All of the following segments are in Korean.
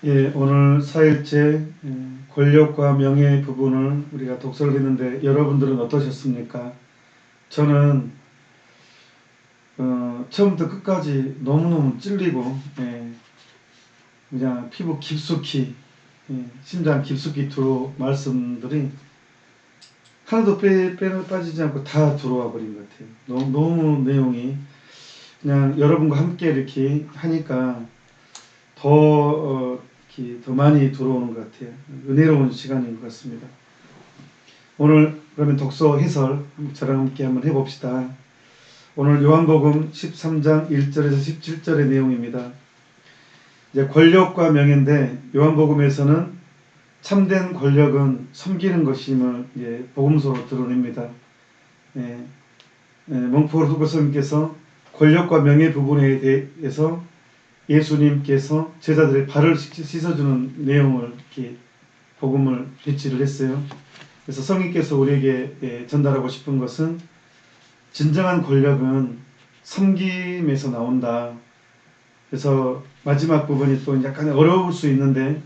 예, 오늘 4일째 권력과 명예 부분을 우리가 독서를 했는데 여러분들은 어떠셨습니까? 저는 처음부터 끝까지 너무너무 찔리고 그냥 피부 깊숙이 심장 깊숙이 들어 말씀들이 하나도 빠지지 않고 다 들어와 버린 것 같아요. 너무 내용이 그냥 여러분과 함께 이렇게 하니까 더 많이 들어오는 것 같아요. 은혜로운 시간인 것 같습니다. 오늘 그러면 독서 해설 저랑 함께 한번 해봅시다. 오늘 요한복음 13장 1절에서 17절의 내용입니다. 이제 권력과 명예인데 요한복음에서는 참된 권력은 섬기는 것임을 복음서로 드러냅니다. 몽포 후보성님께서 권력과 명예 부분에 대해서 예수님께서 제자들의 발을 씻어주는 내용을 이렇게 복음을 배치를 했어요. 그래서 성령께서 우리에게 전달하고 싶은 것은 진정한 권력은 섬김에서 나온다. 그래서 마지막 부분이 또 약간 어려울 수 있는데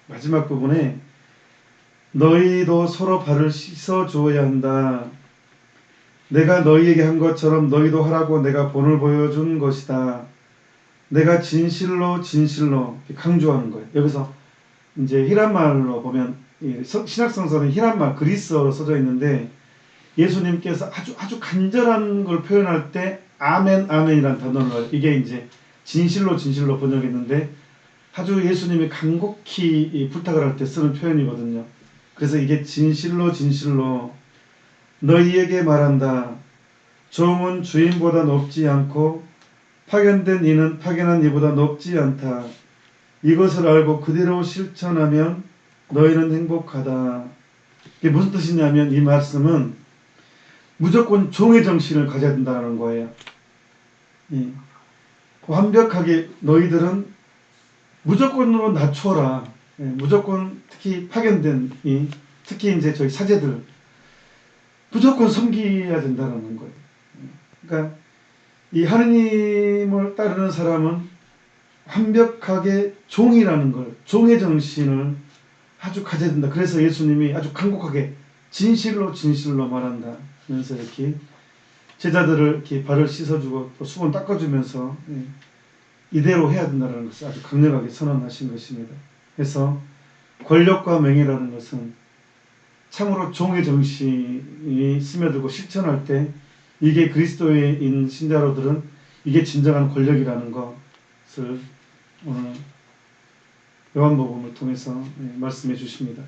마지막 부분에 너희도 서로 발을 씻어 주어야 한다. 내가 너희에게 한 것처럼 너희도 하라고 내가 본을 보여준 것이다. 내가 진실로 강조하는 거예요. 여기서 이제 히란말로 보면 신약성서는 히란말 그리스어로 써져 있는데 예수님께서 아주 간절한 걸 표현할 때 아멘 아멘이라는 단어를 넣어요. 이게 이제 진실로 번역했는데 아주 예수님이 간곡히 부탁을 할 때 쓰는 표현이거든요. 그래서 이게 진실로 너희에게 말한다. 종은 주인보다 높지 않고 파견된 이는 파견한 이보다 높지 않다. 이것을 알고 그대로 실천하면 너희는 행복하다. 이게 무슨 뜻이냐면 이 말씀은 무조건 종의 정신을 가져야 된다는 거예요. 완벽하게 너희들은 무조건으로 낮춰라. 무조건 특히 파견된 특히 이제 저희 사제들 무조건 섬겨야 된다는 거예요. 그러니까 이 하느님을 따르는 사람은 완벽하게 종이라는 걸, 종의 정신을 아주 가져야 된다. 그래서 예수님이 아주 간곡하게 진실로 말한다. 하면서 이렇게 제자들을 이렇게 발을 씻어주고 또 수건 닦아주면서 이대로 해야 된다는 것을 아주 강력하게 선언하신 것입니다. 그래서 권력과 명예라는 것은 참으로 종의 정신이 스며들고 실천할 때 이게 그리스도인 신자로들은 이게 진정한 권력이라는 것을 오늘 요한복음을 통해서 말씀해 주십니다.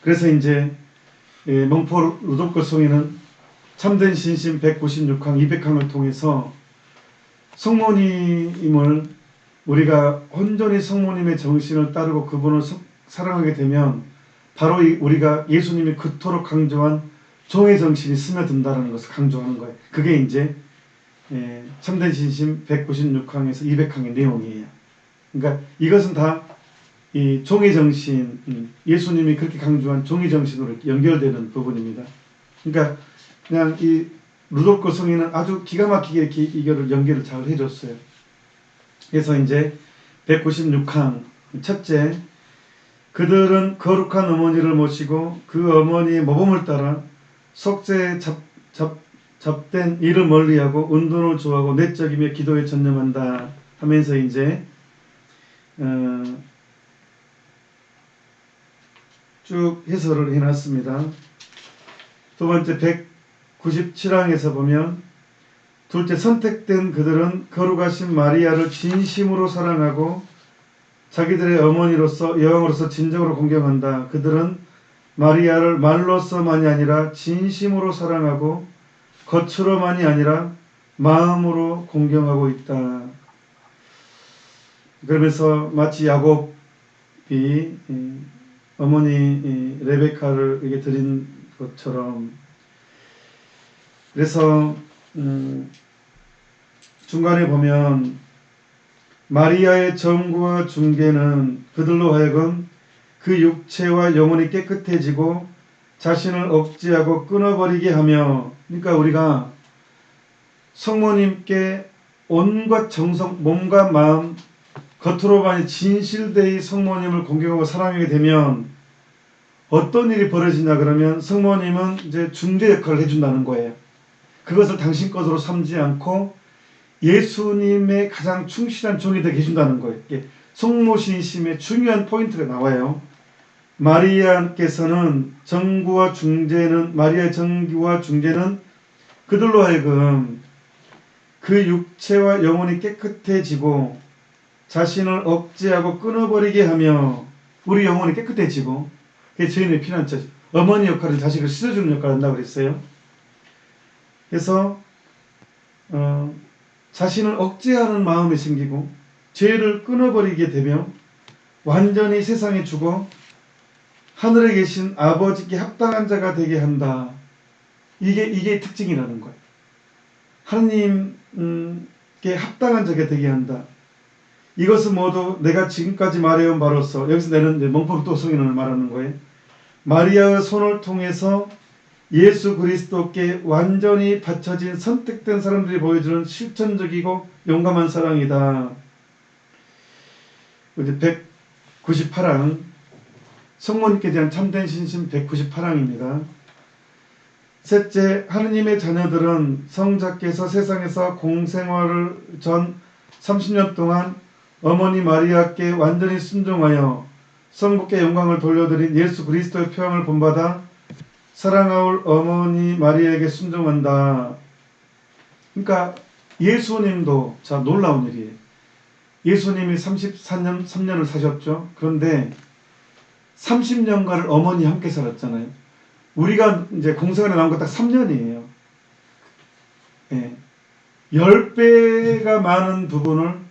그래서 이제 몽포 루돌코 성에는 참된 신심 196항 200항을 통해서 성모님을 우리가 온전히 성모님의 정신을 따르고 그분을 사랑하게 되면 바로 우리가 예수님이 그토록 강조한 종의 정신이 스며든다는 것을 강조하는 거예요. 그게 이제 참된 신심 196항에서 200항의 내용이에요. 그러니까 이것은 다 이 종의 정신, 예수님이 그렇게 강조한 종의 정신으로 연결되는 부분입니다. 그러니까 그냥 이 루돌코 성인은 아주 기가 막히게 이렇게 이거를 연결을 잘 해줬어요. 그래서 이제 196항 첫째, 그들은 거룩한 어머니를 모시고 그 어머니의 모범을 따라 속죄에 잡된 일을 멀리하고 운동을 좋아하고 내적이며 기도에 전념한다 하면서 이제 쭉 해설을 해놨습니다. 두 번째 197항에서 보면 둘째, 선택된 그들은 거룩하신 마리아를 진심으로 사랑하고 자기들의 어머니로서 여왕으로서 진정으로 공경한다. 그들은 마리아를 말로서만이 아니라 진심으로 사랑하고 겉으로만이 아니라 마음으로 공경하고 있다. 그러면서 마치 야곱이 어머니 레베카를 드린 것처럼, 그래서 중간에 보면 마리아의 정구와 중개는 그들로 하여금 그 육체와 영혼이 깨끗해지고 자신을 억제하고 끊어버리게 하며, 그러니까 우리가 성모님께 온갖 정성, 몸과 마음 겉으로만이 진실되이 성모님을 공경하고 사랑하게 되면 어떤 일이 벌어지냐 그러면 성모님은 이제 중재 역할을 해준다는 거예요. 그것을 당신 것으로 삼지 않고 예수님의 가장 충실한 종이 되게 해준다는 거예요. 성모신심의 중요한 포인트가 나와요. 마리아의 정규와 중재는 그들로 하여금 그 육체와 영혼이 깨끗해지고 자신을 억제하고 끊어버리게 하며 우리 영혼이 깨끗해지고 그게 죄인의 피난처, 어머니 역할은 자식을 씻어주는 역할을 한다고 그랬어요. 그래서 자신을 억제하는 마음이 생기고 죄를 끊어버리게 되며 완전히 세상에 죽어 하늘에 계신 아버지께 합당한 자가 되게 한다. 이게 특징이라는 거예요. 하나님께 합당한 자가 되게 한다. 이것은 모두 내가 지금까지 말해온 바로서, 여기서 내는 몽포르토 성인을 말하는 거예요. 마리아의 손을 통해서 예수 그리스도께 완전히 바쳐진 선택된 사람들이 보여주는 실천적이고 용감한 사랑이다. 이제 198항 성모님께 대한 참된 신심 198항입니다. 셋째, 하느님의 자녀들은 성자께서 세상에서 공생활을 전 30년 동안 어머니 마리아께 완전히 순종하여 성부께 영광을 돌려드린 예수 그리스도의 표함을 본받아 사랑하올 어머니 마리아에게 순종한다. 그러니까 예수님도, 자, 놀라운 일이에요. 예수님이 33년을 사셨죠. 그런데 30년간을 어머니 함께 살았잖아요. 우리가 이제 공생활에 나온 거 딱 3년이에요. 예. 10배가 많은 부분을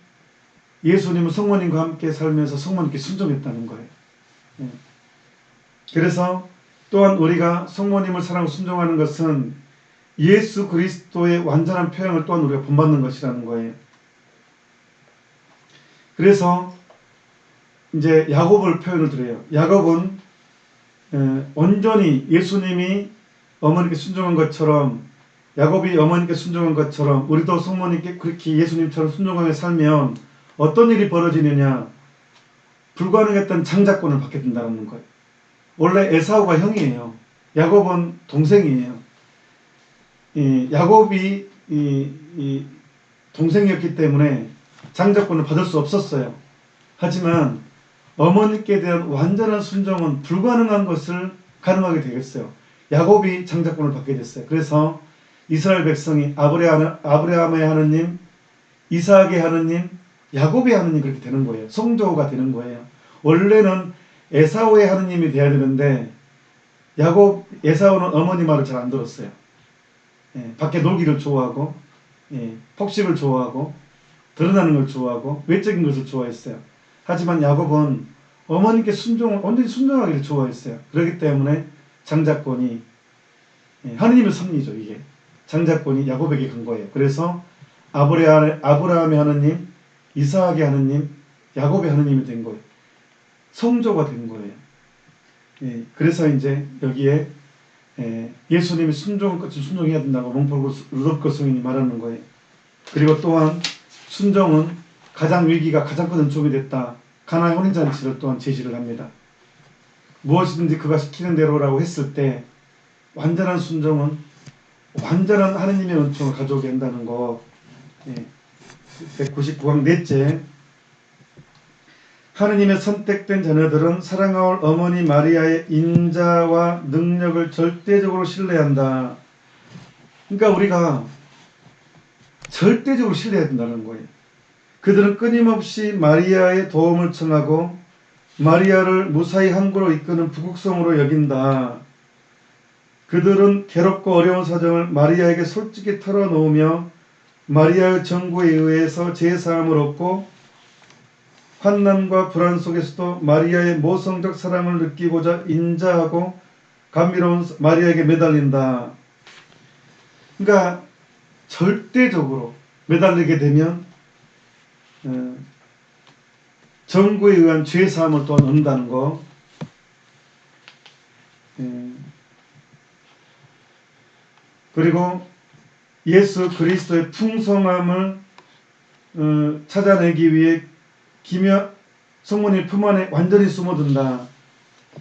예수님은 성모님과 함께 살면서 성모님께 순종했다는 거예요. 예. 그래서 또한 우리가 성모님을 사랑하고 순종하는 것은 예수 그리스도의 완전한 표현을 또한 우리가 본받는 것이라는 거예요. 그래서 이제 야곱을 표현을 드려요. 야곱은 온전히 예수님이 어머니께 순종한 것처럼, 야곱이 어머니께 순종한 것처럼 우리도 성모님께 그렇게 예수님처럼 순종하게 살면 어떤 일이 벌어지느냐, 불가능했던 장자권을 받게 된다는 거예요. 원래 에사우가 형이에요. 야곱은 동생이에요. 야곱이 동생이었기 때문에 장자권을 받을 수 없었어요. 하지만 어머니께 대한 완전한 순종은 불가능한 것을 가능하게 되겠어요. 야곱이 장자권을 받게 됐어요. 그래서 이스라엘 백성이 아브라함의 하느님, 이삭의 하느님, 야곱의 하느님 그렇게 되는 거예요. 성조가 되는 거예요. 원래는 에사우의 하느님이 돼야 되는데 에사우는 어머니 말을 잘 안 들었어요. 밖에 놀기를 좋아하고, 폭식을 좋아하고, 드러나는 걸 좋아하고, 외적인 것을 좋아했어요. 하지만 야곱은 어머니께 온전히 순종하기를 좋아했어요. 그렇기 때문에 장자권이, 하느님의 섭리죠, 이게. 장자권이 야곱에게 간 거예요. 그래서 아브라함의 하느님, 이삭의 하느님, 야곱의 하느님이 된 거예요. 성조가 된 거예요. 그래서 이제 여기에 예수님이 순종을 끝이 순종해야 된다고 루돌프 성인이 말하는 거예요. 그리고 또한 순종은 가장 위기가 가장 큰 은총이 됐다. 가나의 혼인잔치를 또한 제시를 합니다. 무엇이든지 그가 시키는 대로라고 했을 때 완전한 순종은 완전한 하느님의 은총을 가져오게 한다는 거. 199항 넷째, 하느님의 선택된 자녀들은 사랑하올 어머니 마리아의 인자와 능력을 절대적으로 신뢰한다. 그러니까 우리가 절대적으로 신뢰해야 된다는 거예요. 그들은 끊임없이 마리아의 도움을 청하고 마리아를 무사히 항구로 이끄는 부국성으로 여긴다. 그들은 괴롭고 어려운 사정을 마리아에게 솔직히 털어놓으며 마리아의 정구에 의해서 제사함을 얻고 환난과 불안 속에서도 마리아의 모성적 사랑을 느끼고자 인자하고 감미로운 마리아에게 매달린다. 그러니까 절대적으로 매달리게 되면 정구에 의한 죄사함을 또한 얻는다는 거. 그리고 예수 그리스도의 풍성함을 찾아내기 위해 기며 성모님 품 안에 완전히 숨어든다.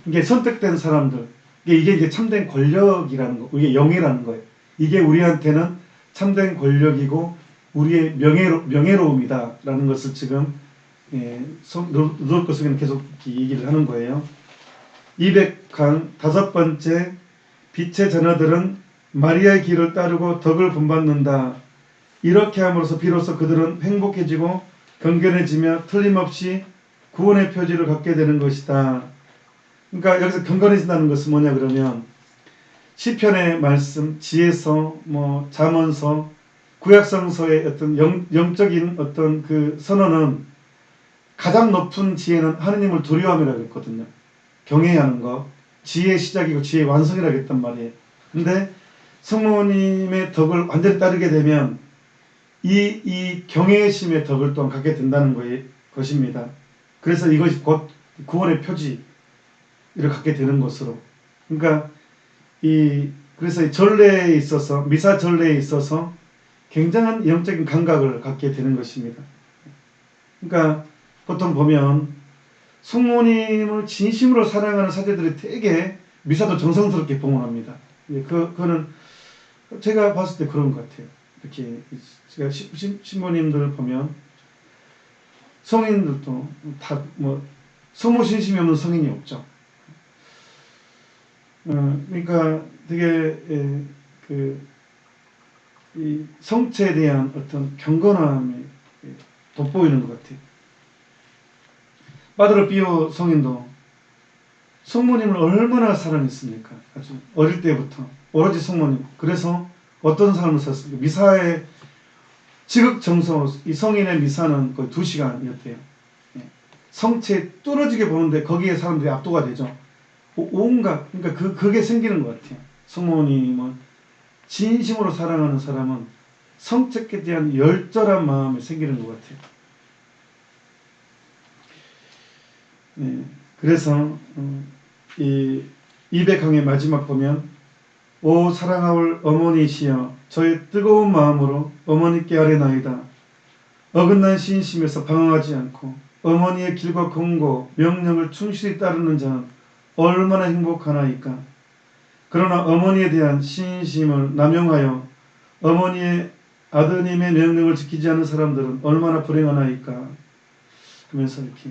이게 선택된 사람들, 이게 이제 참된 권력이라는 거, 이게 영예라는 거예요. 이게 우리한테는 참된 권력이고 우리의 명예로움이다라는 것을 지금 루돌프 성인은 계속 얘기를 하는 거예요. 200강 다섯 번째, 빛의 자녀들은 마리아의 길을 따르고 덕을 본받는다. 이렇게 함으로써 비로소 그들은 행복해지고 경건해지며 틀림없이 구원의 표지를 갖게 되는 것이다. 그러니까 여기서 경건해진다는 것은 뭐냐 그러면 시편의 말씀, 지혜서, 잠언서, 구약성서의 어떤 영적인 어떤 그 선언은 가장 높은 지혜는 하느님을 두려워함이라고 했거든요. 경외하는 것, 지혜의 시작이고 지혜의 완성이라고 했단 말이에요. 근데 성모님의 덕을 완전히 따르게 되면 이 경외심의 덕을 또한 갖게 된다는 것입니다. 그래서 이것이 곧 구원의 표지를 갖게 되는 것으로. 그러니까 그래서 전례에 있어서, 미사 전례에 있어서 굉장한 영적인 감각을 갖게 되는 것입니다. 그러니까 보통 보면 성모님을 진심으로 사랑하는 사제들이 되게 미사도 정성스럽게 봉헌합니다. 그거는 제가 봤을 때 그런 것 같아요. 이렇게 제가 신부님들 보면 성인들도 다 성모신심이 없는 성인이 없죠. 그러니까 되게 이 성체에 대한 어떤 경건함이 돋보이는 것 같아요. 파드로 피오 성인도 성모님을 얼마나 사랑했습니까? 아주 어릴 때부터 오로지 성모님. 그래서 어떤 삶을 샀습니까? 미사의 지극정성, 이 성인의 미사는 거의 2시간이었대요. 성체 뚫어지게 보는데 거기에 사람들이 압도가 되죠. 온갖, 그러니까 그게 생기는 것 같아요. 성모님을 진심으로 사랑하는 사람은 성체에 대한 열절한 마음이 생기는 것 같아요. 그래서 이 200강의 마지막 보면 오 사랑하올 어머니시여 저의 뜨거운 마음으로 어머니께 아뢰나이다. 어긋난 신심에서 방황하지 않고 어머니의 길과 권고 명령을 충실히 따르는 자는 얼마나 행복하나이까. 그러나 어머니에 대한 신심을 남용하여 어머니의 아드님의 명령을 지키지 않는 사람들은 얼마나 불행하나이까 하면서 이렇게.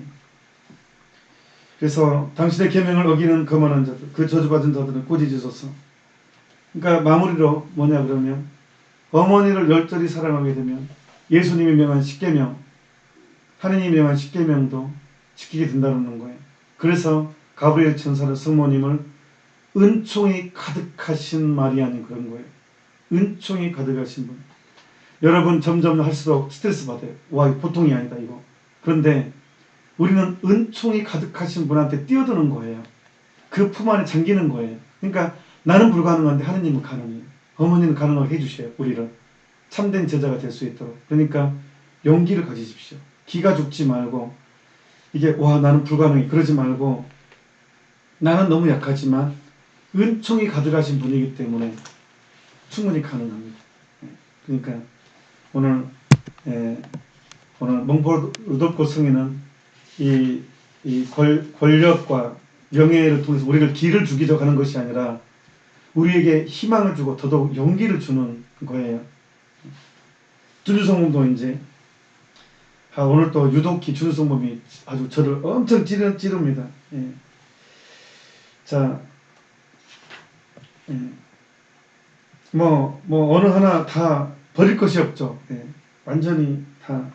그래서 당신의 계명을 어기는 거만한 자들, 그 저주받은 자들은 꾸짖으소서. 그러니까 마무리로 뭐냐 그러면 어머니를 열절히 사랑하게 되면 예수님이 명한 십계명, 하느님이 명한 십계명도 지키게 된다는 거예요. 그래서 가브리엘 천사는 성모님을 은총이 가득하신 마리아님 그런 거예요. 은총이 가득하신 분. 여러분 점점 할수록 스트레스 받아요. 와, 보통이 아니다 이거. 그런데 우리는 은총이 가득하신 분한테 뛰어드는 거예요. 그 품 안에 잠기는 거예요. 그러니까 나는 불가능한데 하느님은 가능해요. 어머니는 가능하게 해주셔요. 우리를 참된 제자가 될 수 있도록. 그러니까 용기를 가지십시오. 기가 죽지 말고 이게 와 나는 불가능해 그러지 말고 나는 너무 약하지만 은총이 가득하신 분이기 때문에 충분히 가능합니다. 그러니까 오늘 몽골 루돌프 성인은 이 권력과 명예를 통해서 우리를 길을 주기적 하는 것이 아니라 우리에게 희망을 주고 더더욱 용기를 주는 거예요. 준주성범도 이제 오늘 또 유독히 준주성범이 아주 저를 엄청 찌릅니다. 자, 어느 하나 다 버릴 것이 없죠. 완전히 다.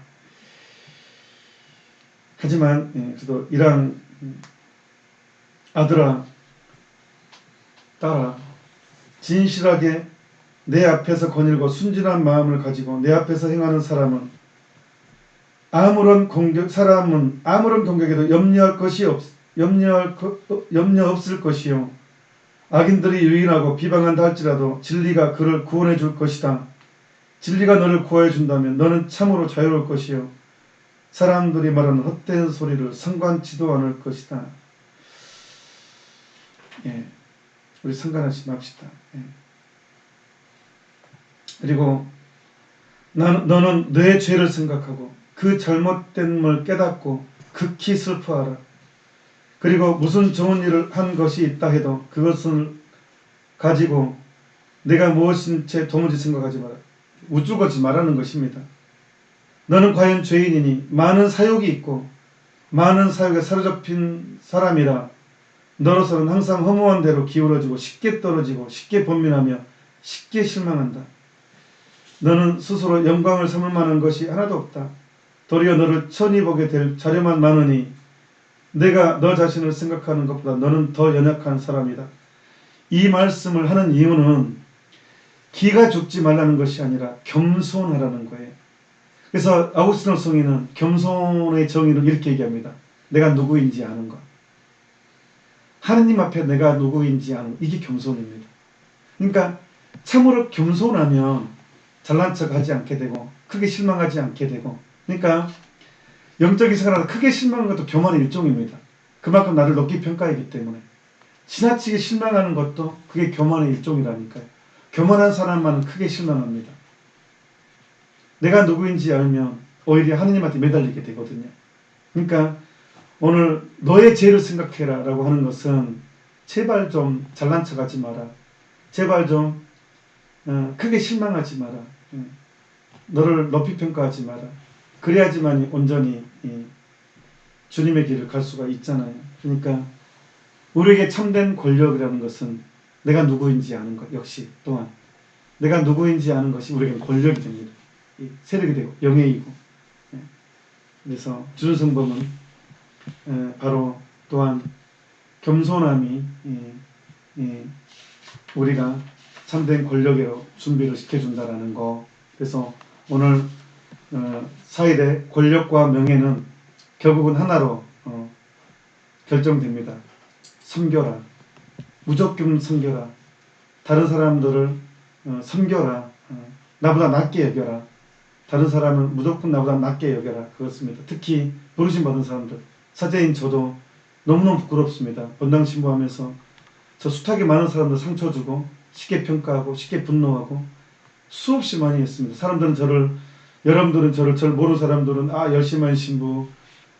하지만 그래도 이랑 아들아, 딸아, 진실하게 내 앞에서 거닐고 순진한 마음을 가지고 내 앞에서 행하는 사람은 아무런 공격에도 염려 없을 것이요. 악인들이 유인하고 비방한다 할지라도 진리가 그를 구원해 줄 것이다. 진리가 너를 구하여 준다면 너는 참으로 자유로울 것이요. 사람들이 말하는 헛된 소리를 상관치도 않을 것이다. 우리 상관하지 맙시다. 그리고 너는 내 죄를 생각하고 그 잘못됨을 깨닫고 극히 슬퍼하라. 그리고 무슨 좋은 일을 한 것이 있다 해도 그것을 가지고 내가 무엇인 채 도무지 생각하지 마라. 우쭐거리지 말라는 것입니다. 너는 과연 죄인이니 많은 사욕이 있고 많은 사욕에 사로잡힌 사람이라 너로서는 항상 허무한 대로 기울어지고 쉽게 떨어지고 쉽게 번민하며 쉽게 실망한다. 너는 스스로 영광을 삼을 만한 것이 하나도 없다. 도리어 너를 천히 보게 될 자료만 많으니 내가 너 자신을 생각하는 것보다 너는 더 연약한 사람이다. 이 말씀을 하는 이유는 기가 죽지 말라는 것이 아니라 겸손하라는 거예요. 그래서 아우구스티노 성인은 겸손의 정의를 이렇게 얘기합니다. 내가 누구인지 아는 것. 하느님 앞에 내가 누구인지 아는 것. 이게 겸손입니다. 그러니까 참으로 겸손하면 잘난 척하지 않게 되고 크게 실망하지 않게 되고, 그러니까 영적인 생활하다 크게 실망하는 것도 교만의 일종입니다. 그만큼 나를 높이 평가하기 때문에 지나치게 실망하는 것도 그게 교만의 일종이라니까요. 교만한 사람만은 크게 실망합니다. 내가 누구인지 알면 오히려 하느님한테 매달리게 되거든요. 그러니까 오늘 너의 죄를 생각해라 라고 하는 것은 제발 좀 잘난 척하지 마라. 제발 좀 크게 실망하지 마라. 너를 높이 평가하지 마라. 그래야지만 온전히 주님의 길을 갈 수가 있잖아요. 그러니까 우리에게 참된 권력이라는 것은 내가 누구인지 아는 것 역시 또한 내가 누구인지 아는 것이 우리에게 권력이 됩니다. 세력이 되고 영예이고. 그래서 주승범은 바로 또한 겸손함이 우리가 참된 권력으로 준비를 시켜준다라는 거. 그래서 오늘 사일의 권력과 명예는 결국은 하나로 결정됩니다. 섬겨라. 무조건 섬겨라. 다른 사람들을 섬겨라. 나보다 낮게 여겨라. 다른 사람을 무조건 나보다 낮게 여겨라. 그렇습니다. 특히 부르심 받은 사람들. 사제인 저도 너무너무 부끄럽습니다. 본당 신부하면서 저 숱하게 많은 사람들 상처 주고 쉽게 평가하고 쉽게 분노하고 수없이 많이 했습니다. 여러분들은 저를 모르는 사람들은 열심히 한 신부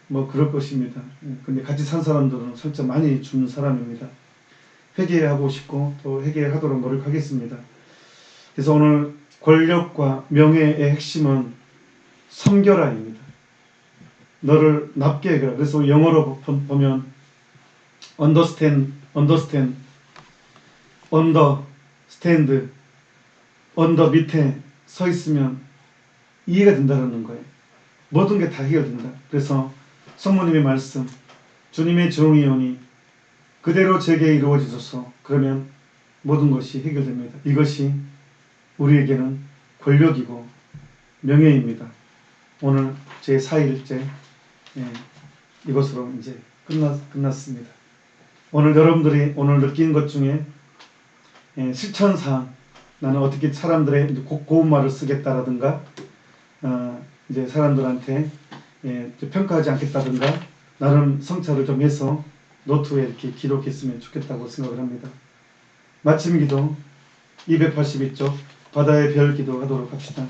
뭐 그럴 것입니다. 근데 같이 산 사람들은 상처 많이 주는 사람입니다. 회개하고 싶고 또 회개하도록 노력하겠습니다. 그래서 오늘 권력과 명예의 핵심은 섬겨라입니다. 너를 납게 해라. 그래서 영어로 보면 understand, under 밑에 서 있으면 이해가 된다는 거예요. 모든 게 다 해결된다. 그래서 성모님의 말씀, 주님의 종이오니 그대로 제게 이루어지소서. 그러면 모든 것이 해결됩니다. 이것이 우리에게는 권력이고 명예입니다. 오늘 제 4일째 이것으로 이제 끝났습니다. 오늘 여러분들이 오늘 느낀 것 중에 실천상 나는 어떻게 사람들의 고운 말을 쓰겠다라든가 이제 사람들한테 평가하지 않겠다든가 나름 성찰을 좀 해서 노트에 이렇게 기록했으면 좋겠다고 생각을 합니다. 마침 기도 282쪽 바다의 별 기도하도록 합시다.